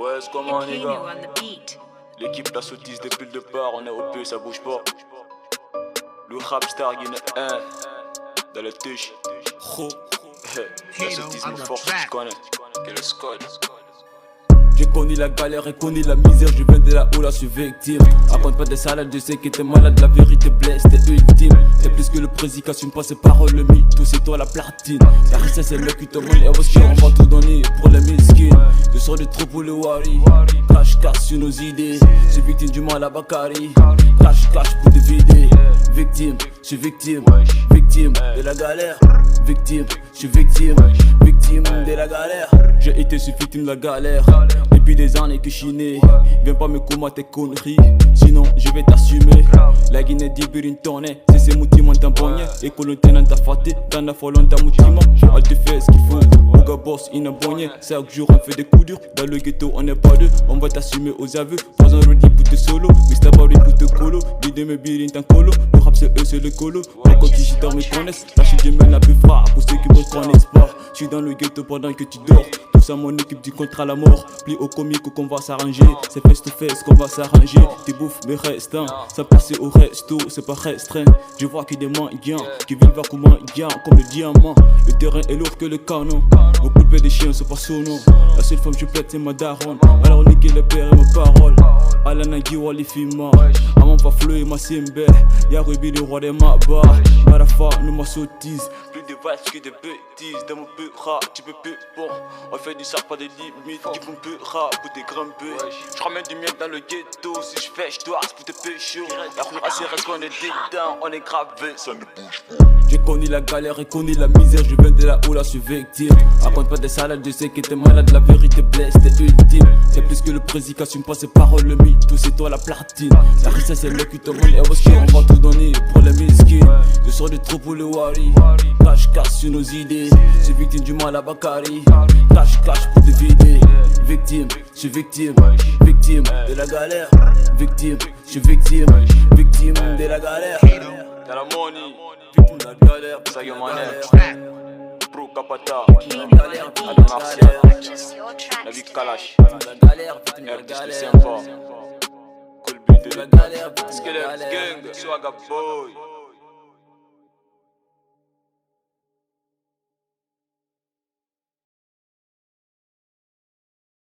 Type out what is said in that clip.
Ouais, c'est comment les gars? L'équipe la sottise depuis le départ, on est OP, ça bouge pas. Le rap star Guinée 1 dans le touche. La sottise me force, tu connais. Quel squad. J'ai connu la galère et connu la misère, je viens de là où là je suis victime. Raconte pas des salades, je sais que t'es malade, la vérité blesse, t'es ultime. C'est plus que le président, assume pas ses paroles, le mythe, c'est toi la platine. La richesse c'est le qui te demande, et aussi on va tout donner pour les miskines. Je sors du trou pour le wari, cache sur nos idées. Je suis victime du mal à Bakari, cache pour te vider. Victime, je suis victime, victime de la galère. Victime, je suis victime, victime de la galère. J'ai été sous victime de la galère depuis des années que je suis né. Viens pas me combattre tes conneries, sinon je vais t'assumer. La Guinée dit une tonne, c'est ces moutons en tambonnier. Et que l'on t'en t'a faté, dans la folle on t'a moutima. Elle te fait ce qu'il faut, Bouga boss in a bonnier. Chaque jour on fait des coups durs, dans le ghetto on est pas deux. On va t'assumer aux aveux, pas un redis pour te solo. Mr. Barry pour te colo, l'idée me birin t'en colo. Le rap c'est eux, c'est le colo. Les conquistadors me connaissent, là je demande la plus frappe pour ceux qui me connaissent pas. Je suis dans le ghetto pendant que tu dors. Tout ça mon équipe dit contre à la mort. Plie au comique qu'on va s'arranger. C'est face to face qu'on va s'arranger. Tu bouffes mes restants. Ça passe au resto, c'est pas restreint. Je vois qu'il y a des mendiants qui vivent comme un gain, comme le diamant. Le terrain est lourd que le canon. Au coupé des chiens, c'est pas son nom. La seule femme que je plaide c'est ma daronne. Alors niquer le père et ma parole. Alana Giwa les filles morts. Amon pas flou et ma simbe. Y'a Ruby le roi des mabas. Marafa nous ma sottise. Plus de vaches que de bêtises. Dans mon peu rap, tu peux peu bon. On fait du sable pas des limites. Qui font peu rap pour des grimper. Je ramène du miel dans le ghetto. Si je fais, je dois pour te pécho. La rue assez reste qu'on est dedans. On est gravé, ça ne bouge pas. J'ai connu la galère et connu la misère. Je viens de là où là je suis victime. Raconte pas des salades, je sais que t'es malade. La vérité blesse, t'es ultime. C'est plus que le président, assume pas ses paroles, le mythe. Tout c'est toi la platine. La richesse c'est le qui te demande. Et aussi on va tout donner pour les miskines. Je sors du trou pour le wari, cache sur nos idées. Je suis victime du mal à Bakari, cache pour te vider. Victime, je suis victime, victime de la galère. Victime, je suis victime, victime de la galère. T'as la money, Victime de la galère, ça y est manet. Pro Kapata, victime de la galère, Adam Martial, la vie Kalash, la galère, victime de la Artiste galère. sympa, Cool Beat de la galère, Skelet Gang, Swagga Boy.